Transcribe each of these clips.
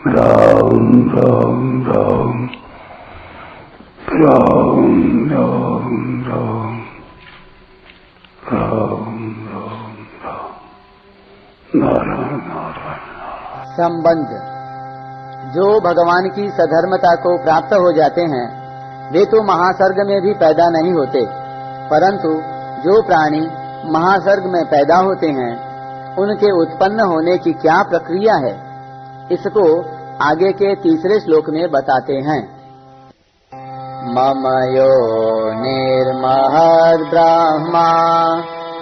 राम राम राम राम राम राम राम राम राम नारायण नारायण। संबंध। जो भगवान की सधर्मता को प्राप्त हो जाते हैं वे तो महासर्ग में भी पैदा नहीं होते, परंतु जो प्राणी महासर्ग में पैदा होते हैं उनके उत्पन्न होने की क्या प्रक्रिया है, इसको आगे के तीसरे श्लोक में बताते हैं। मम यो निर्महद् ब्रह्मा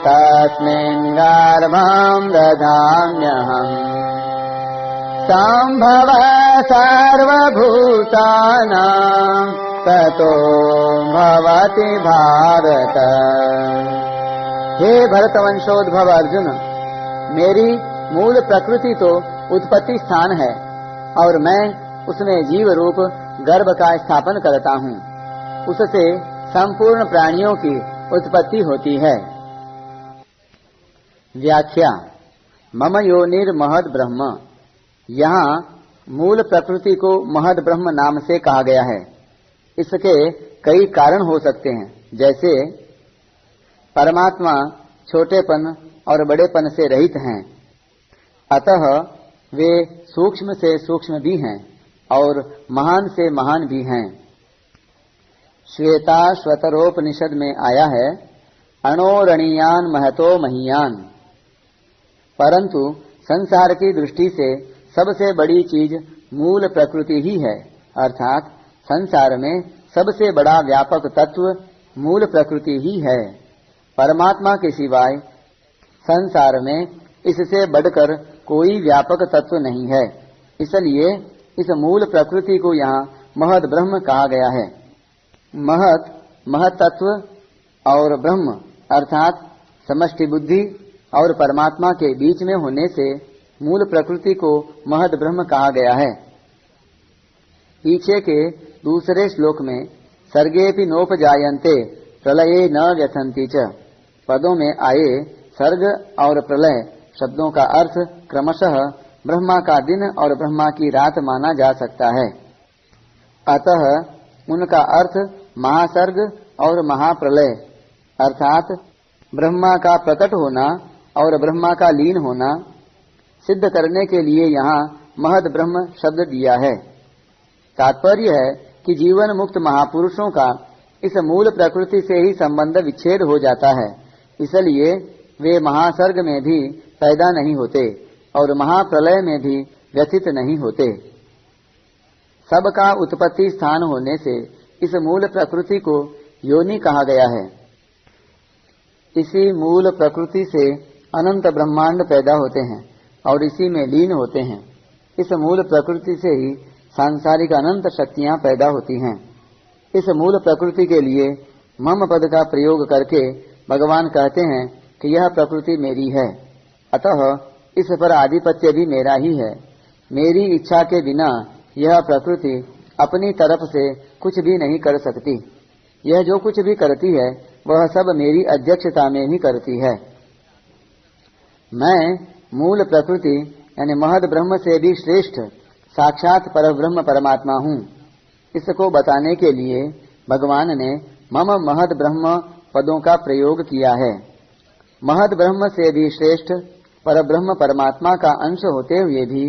तस्मिन् गर्भं दधाम्यहम् संभव सर्वभूतानां ततो भवति भारत। हे भरतवंशोद्भव अर्जुन, मेरी मूल प्रकृति तो उत्पत्ति स्थान है और मैं उसमें जीव रूप गर्भ का स्थापन करता हूँ। उससे संपूर्ण प्राणियों की उत्पत्ति होती है। व्याख्या। मम योनिर महद ब्रह्म, यहाँ मूल प्रकृति को महद ब्रह्म नाम से कहा गया है। इसके कई कारण हो सकते हैं, जैसे परमात्मा छोटेपन और बड़ेपन से रहित हैं, अतः वे सूक्ष्म से सूक्ष्म भी हैं और महान से महान भी हैं। श्वेताश्वतरोपनिषद में आया है, अणोरणीयान महतो महीयान। परंतु संसार की दृष्टि से सबसे बड़ी चीज मूल प्रकृति ही है, अर्थात संसार में सबसे बड़ा व्यापक तत्व मूल प्रकृति ही है। परमात्मा के सिवाय संसार में इससे बढ़कर कोई व्यापक तत्व नहीं है, इसलिए इस मूल प्रकृति को यहाँ महद ब्रह्म कहा गया है। महत महतत्व और ब्रह्म अर्थात समष्टि बुद्धि और परमात्मा के बीच में होने से मूल प्रकृति को महद ब्रह्म कहा गया है। पीछे के दूसरे श्लोक में सर्गेपि नोपजायन्ते प्रलये न व्यथन्ति च पदों में आए सर्ग और प्रलय शब्दों का अर्थ क्रमशः ब्रह्मा का दिन और ब्रह्मा की रात माना जा सकता है। अतः उनका अर्थ महासर्ग और महाप्रलय अर्थात ब्रह्मा का प्रकट होना और ब्रह्मा का लीन होना सिद्ध करने के लिए यहाँ महद ब्रह्म शब्द दिया है। तात्पर्य है कि जीवन मुक्त महापुरुषों का इस मूल प्रकृति से ही संबंध विच्छेद हो जाता है, इसलिए वे महासर्ग में भी पैदा नहीं होते और महाप्रलय में भी व्यथित नहीं होते। सबका उत्पत्ति स्थान होने से इस मूल प्रकृति को योनि कहा गया है। इसी मूल प्रकृति से अनंत ब्रह्मांड पैदा होते हैं और इसी में लीन होते हैं। इस मूल प्रकृति से ही सांसारिक अनंत शक्तियां पैदा होती हैं। इस मूल प्रकृति के लिए मम पद का प्रयोग करके भगवान कहते हैं कि यह प्रकृति मेरी है, अतः इस पर आधिपत्य भी मेरा ही है। मेरी इच्छा के बिना यह प्रकृति अपनी तरफ से कुछ भी नहीं कर सकती। यह जो कुछ भी करती है वह सब मेरी अध्यक्षता में ही करती है। मैं मूल प्रकृति यानी महद ब्रह्म से भी श्रेष्ठ साक्षात परब्रह्म परमात्मा हूँ। इसको बताने के लिए भगवान ने मम महद ब्रह्म पदों का प्रयोग किया है। महद ब्रह्म से भी श्रेष्ठ परब्रह्म परमात्मा का अंश होते हुए भी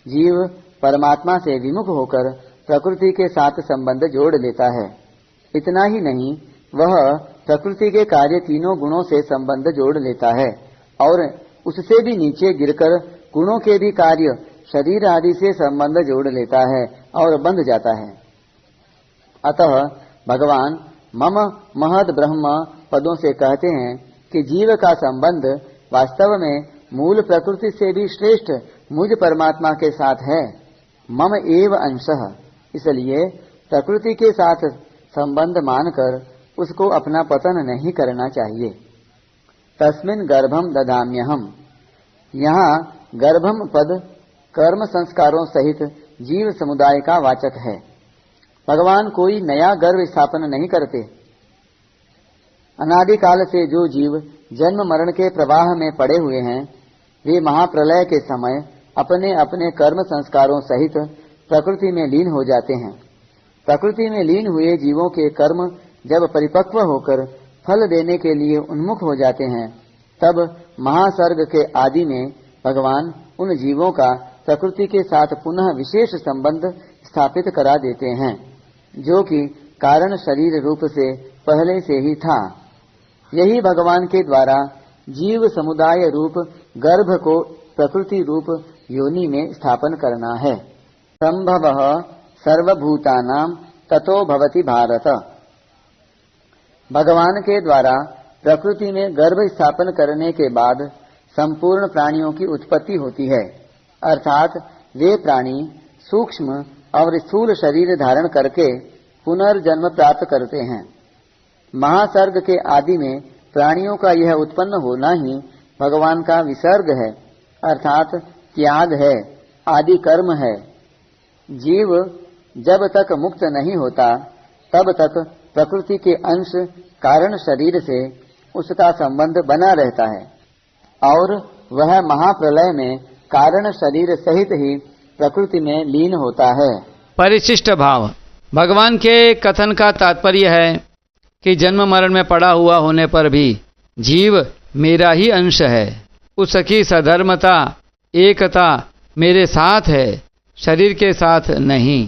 जीव परमात्मा से विमुख होकर प्रकृति के साथ संबंध जोड़ लेता है। इतना ही नहीं, वह प्रकृति के कार्य तीनों गुणों से संबंध जोड़ लेता है और उससे भी नीचे गिरकर गुणों के भी कार्य शरीर आदि से संबंध जोड़ लेता है और बंध जाता है। अतः भगवान मम महद ब्रह्म पदों से कहते हैं कि जीव का संबंध वास्तव में मूल प्रकृति से भी श्रेष्ठ मुझ परमात्मा के साथ है। मम एव अंशः, इसलिए प्रकृति के साथ संबंध मानकर उसको अपना पतन नहीं करना चाहिए। तस्मिन् गर्भम दधाम्यहम्, यहाँ गर्भम पद कर्म संस्कारों सहित जीव समुदाय का वाचक है। भगवान कोई नया गर्भ स्थापन नहीं करते। अनादिकाल से जो जीव जन्म मरण के प्रवाह में पड़े हुए हैं वे महाप्रलय के समय अपने अपने कर्म संस्कारों सहित प्रकृति में लीन हो जाते हैं। प्रकृति में लीन हुए जीवों के कर्म जब परिपक्व होकर फल देने के लिए उन्मुख हो जाते हैं, तब महासर्ग के आदि में भगवान उन जीवों का प्रकृति के साथ पुनः विशेष संबंध स्थापित करा देते हैं, जो कि कारण शरीर रूप से पहले से ही था। यही भगवान के द्वारा जीव समुदाय रूप गर्भ को प्रकृति रूप योनि में स्थापन करना है। संभवः सर्वभूतानां ततो भवति भारत। भगवान के द्वारा प्रकृति में गर्भ स्थापन करने के बाद संपूर्ण प्राणियों की उत्पत्ति होती है, अर्थात वे प्राणी सूक्ष्म और स्थूल शरीर धारण करके पुनर्जन्म प्राप्त करते हैं। महासर्ग के आदि में प्राणियों का यह उत्पन्न होना ही भगवान का विसर्ग है, अर्थात त्याग है, आदि कर्म है। जीव जब तक मुक्त नहीं होता तब तक प्रकृति के अंश कारण शरीर से उसका संबंध बना रहता है और वह महाप्रलय में कारण शरीर सहित ही प्रकृति में लीन होता है। परिशिष्ट भाव। भगवान के कथन का तात्पर्य है कि जन्म मरण में पड़ा हुआ होने पर भी जीव मेरा ही अंश है, उसकी सधर्मता एकता मेरे साथ है, शरीर के साथ नहीं।